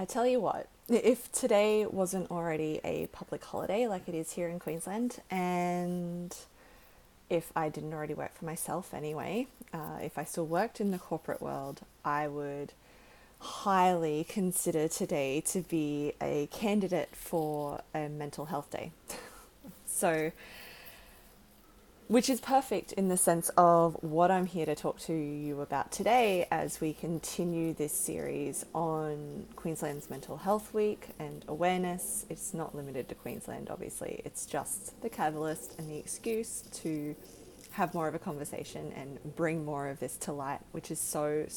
I tell you what, if today wasn't already a public holiday like it is here in Queensland, and if I didn't already work for myself anyway, if I still worked in the corporate world, I would highly consider today to be a candidate for a mental health day. So, which is perfect in the sense of what I'm here to talk to you about today as we continue this series on Queensland's Mental Health Week and awareness. It's not limited to Queensland, obviously. It's just the catalyst and the excuse to have more of a conversation and bring more of this to light, which is so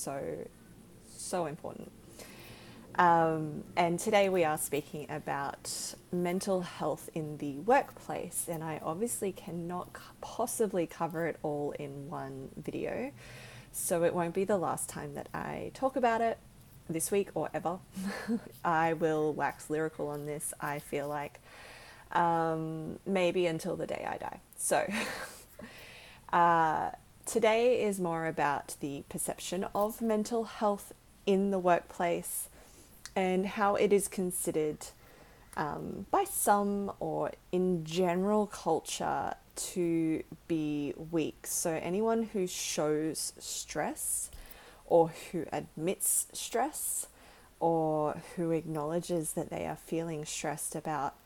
important. And today we are speaking about mental health in the workplace, and I obviously cannot possibly cover it all in one video, so it won't be the last time that I talk about it this week or ever. I will wax lyrical on this, I feel like, maybe until the day I die. So today is more about the perception of mental health in the workplace and how it is considered by some or in general culture to be weak. So anyone who shows stress or who admits stress or who acknowledges that they are feeling stressed about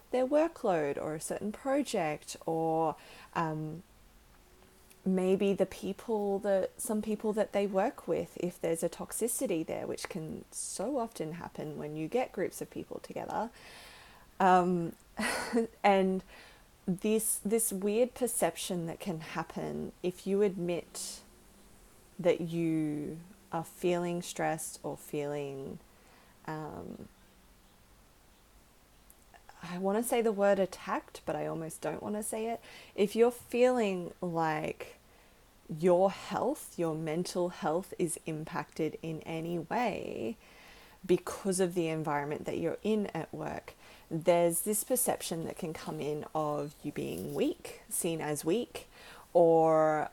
their workload or a certain project, or maybe some people that they work with, if there's a toxicity there, which can so often happen when you get groups of people together, and this weird perception that can happen if you admit that you are feeling stressed or feeling, I want to say the word attacked, but I almost don't want to say it. If you're feeling like your health, your mental health is impacted in any way because of the environment that you're in at work, there's this perception that can come in of you being weak, seen as weak, or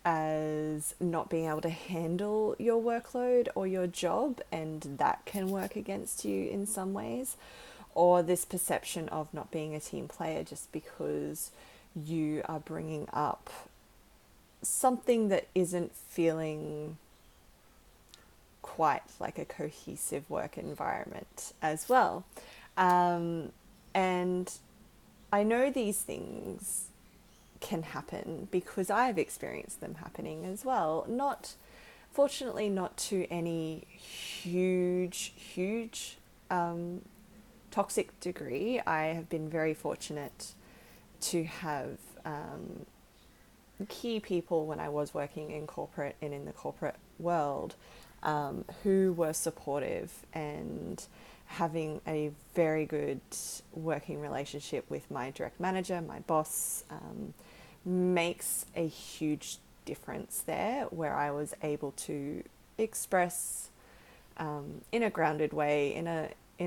as not being able to handle your workload or your job, and that can work against you in some ways. Or this perception of not being a team player just because you are bringing up something that isn't feeling quite like a cohesive work environment as well. And I know these things can happen because I've experienced them happening as well. Fortunately, not to any huge toxic degree. I have been very fortunate to have key people when I was working in corporate and in the corporate world who were supportive, and having a very good working relationship with my direct manager, my boss, makes a huge difference there, where I was able to express in a grounded way, in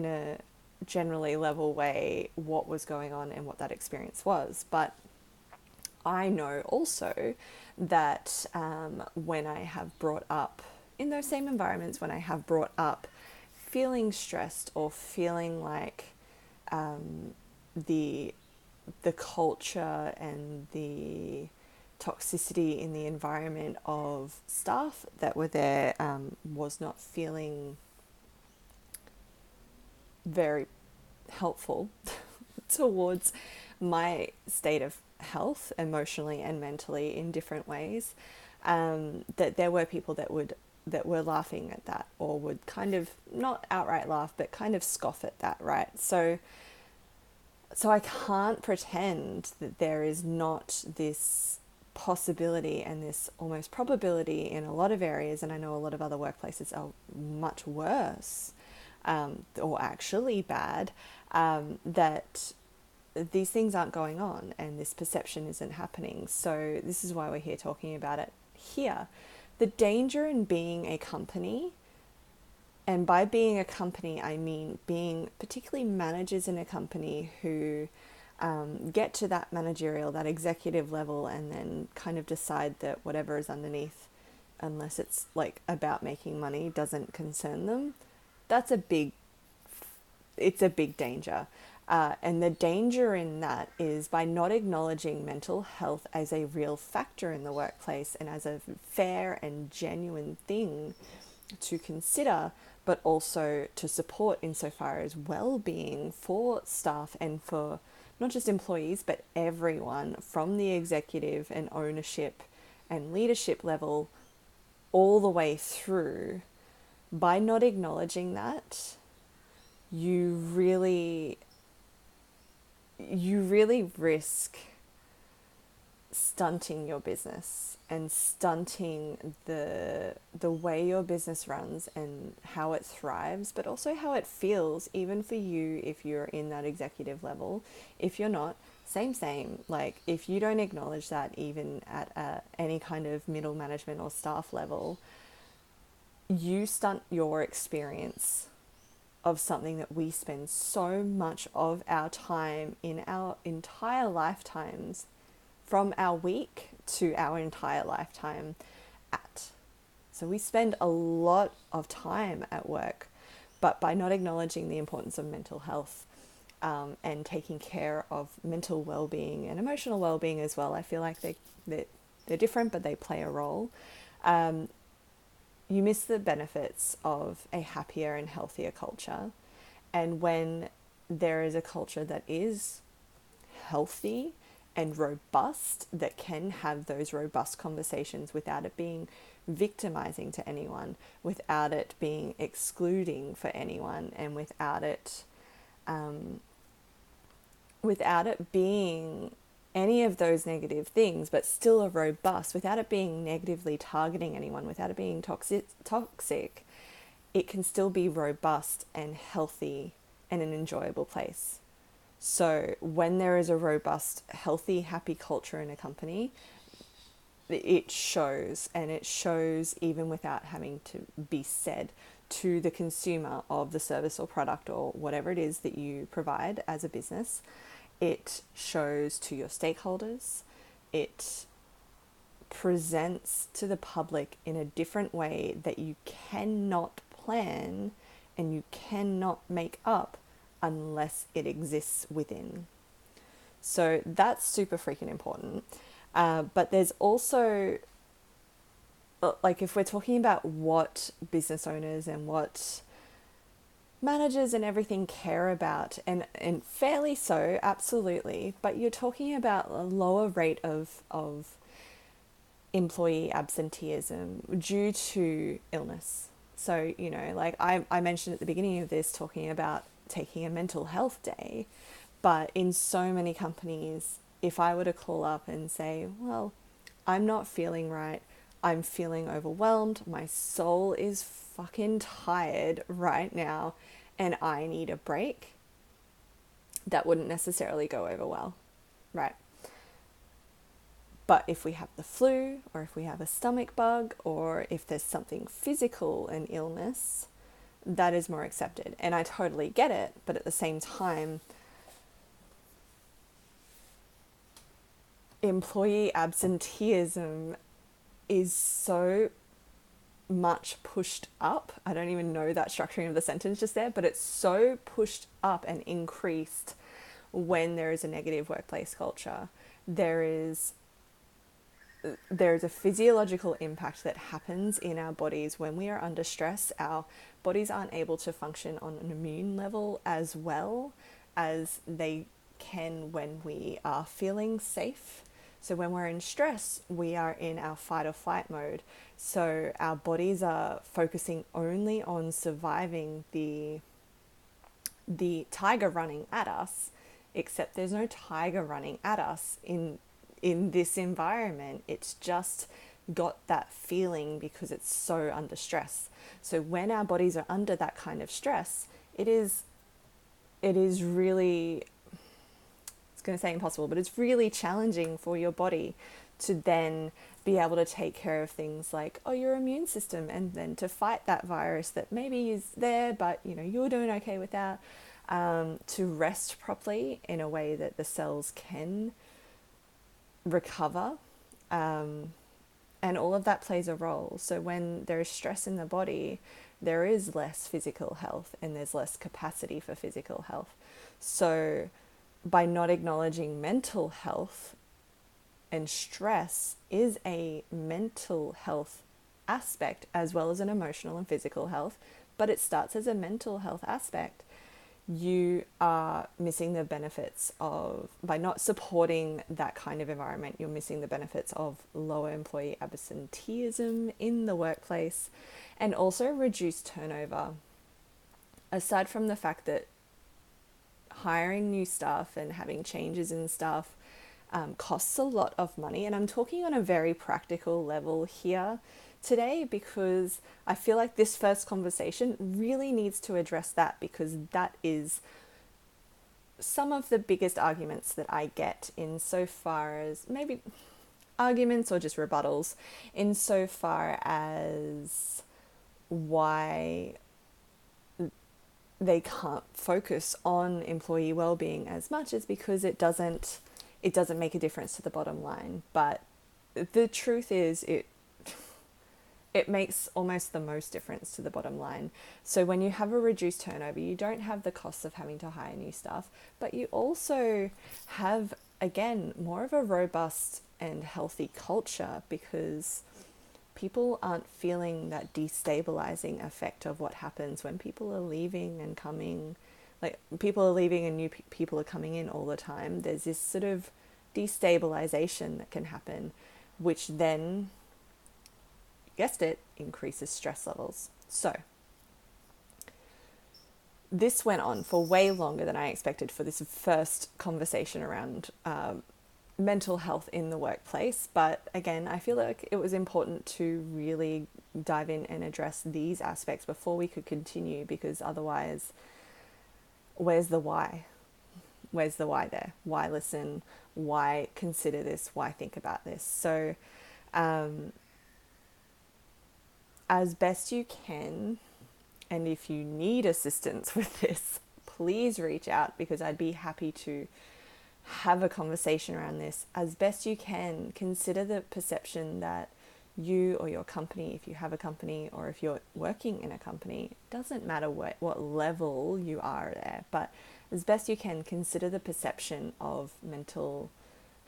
a generally level way, what was going on and what that experience was. But I know also that when I have brought up, in those same environments, when I have brought up feeling stressed or feeling like the culture and the toxicity in the environment of staff that were there was not feeling very helpful towards my state of health emotionally and mentally in different ways, that there were people that were laughing at that, or would kind of not outright laugh but kind of scoff at that, right? So I can't pretend that there is not this possibility and this almost probability in a lot of areas, and I know a lot of other workplaces are much worse, or actually bad, that these things aren't going on and this perception isn't happening. So this is why we're here talking about it here. The danger in being a company, and by being a company, I mean being particularly managers in a company who get to that managerial, that executive level, and then kind of decide that whatever is underneath, unless it's like about making money, doesn't concern them. that's a big, it's a big danger. And the danger in that is by not acknowledging mental health as a real factor in the workplace and as a fair and genuine thing to consider, but also to support insofar as well-being for staff and for not just employees, but everyone from the executive and ownership and leadership level all the way through. By not acknowledging that, you really risk stunting your business and stunting the way your business runs and how it thrives, but also how it feels, even for you if you're in that executive level. If you're not, same. Like, if you don't acknowledge that even at any kind of middle management or staff level, you stunt your experience of something that we spend so much of our time in our entire lifetimes, from our week to our entire lifetime at. So we spend a lot of time at work, but by not acknowledging the importance of mental health and taking care of mental well-being and emotional well-being as well, I feel like they're different, but they play a role. You miss the benefits of a happier and healthier culture. And when there is a culture that is healthy and robust, that can have those robust conversations without it being victimizing to anyone, without it being excluding for anyone, and without it being any of those negative things, but still a robust, without it being negatively targeting anyone, without it being toxic, it can still be robust and healthy and an enjoyable place. So when there is a robust, healthy, happy culture in a company, it shows, and it shows even without having to be said to the consumer of the service or product or whatever it is that you provide as a business. It shows to your stakeholders. It presents to the public in a different way that you cannot plan and you cannot make up unless it exists within. So that's super freaking important. But there's also, like, if we're talking about what business owners and what managers and everything care about, and fairly so, absolutely, but you're talking about a lower rate of employee absenteeism due to illness. So, you know, like I mentioned at the beginning of this, talking about taking a mental health day, but in so many companies, if I were to call up and say, well, I'm not feeling right, I'm feeling overwhelmed, my soul is fucking tired right now, and I need a break, that wouldn't necessarily go over well, right? But if we have the flu, or if we have a stomach bug, or if there's something physical, an illness, that is more accepted. And I totally get it, but at the same time, employee absenteeism is so much pushed up. I don't even know that structuring of the sentence just there, but it's so pushed up and increased when there is a negative workplace culture. There is a physiological impact that happens in our bodies when we are under stress. Our bodies aren't able to function on an immune level as well as they can when we are feeling safe. So when we're in stress, we are in our fight or flight mode. So our bodies are focusing only on surviving the tiger running at us, except there's no tiger running at us in this environment. It's just got that feeling because it's so under stress. So when our bodies are under that kind of stress, it is really, it's going to say impossible, but it's really challenging for your body to then be able to take care of things like, your immune system, and then to fight that virus that maybe is there, but you're doing okay with that, to rest properly in a way that the cells can recover, and all of that plays a role. So when there is stress in the body, there is less physical health and there's less capacity for physical health. So by not acknowledging mental health, and stress is a mental health aspect as well as an emotional and physical health, but it starts as a mental health aspect. You are missing the benefits of, by not supporting that kind of environment, you're missing the benefits of lower employee absenteeism in the workplace and also reduced turnover. Aside from the fact that hiring new staff and having changes in staff costs a lot of money. And I'm talking on a very practical level here today because I feel like this first conversation really needs to address that, because that is some of the biggest arguments that I get insofar as maybe arguments or just rebuttals insofar as why they can't focus on employee well-being as much, is because it doesn't make a difference to the bottom line. But the truth is it makes almost the most difference to the bottom line. So when you have a reduced turnover, you don't have the costs of having to hire new staff, but you also have, again, more of a robust and healthy culture, because people aren't feeling that destabilizing effect of what happens when people are leaving and coming. Like, people are leaving and new people are coming in all the time. There's this sort of destabilization that can happen, which then, guessed it, increases stress levels. So this went on for way longer than I expected for this first conversation around mental health in the workplace. But again, I feel like it was important to really dive in and address these aspects before we could continue, because otherwise, where's the why? Where's the why there? Why listen? Why consider this? Why think about this? So as best you can, and if you need assistance with this, please reach out, because I'd be happy to have a conversation around this. As best you can, consider the perception that you or your company, if you have a company or if you're working in a company, doesn't matter what level you are there, but as best you can, consider the perception of mental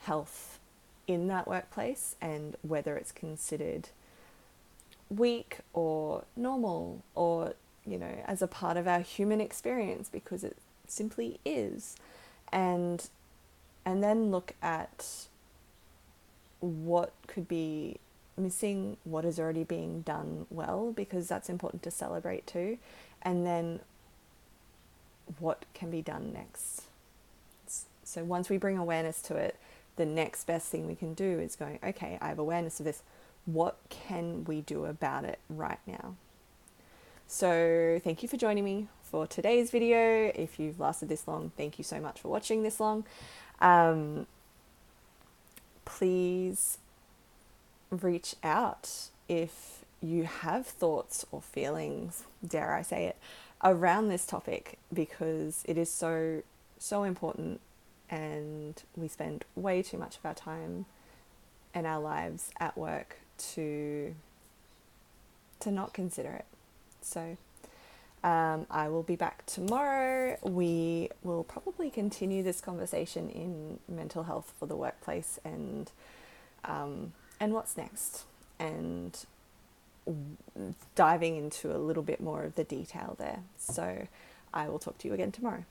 health in that workplace and whether it's considered weak or normal or, as a part of our human experience, because it simply is. And then look at what could be missing, what is already being done well, because that's important to celebrate too. And then what can be done next. So once we bring awareness to it, the next best thing we can do is going, okay, I have awareness of this. What can we do about it right now? So thank you for joining me for today's video. If you've lasted this long, thank you so much for watching this long. Please reach out if you have thoughts or feelings, dare I say it, around this topic, because it is so, so important, and we spend way too much of our time and our lives at work to not consider it. So I will be back tomorrow. We will probably continue this conversation in mental health for the workplace and what's next, and diving into a little bit more of the detail there. So I will talk to you again tomorrow.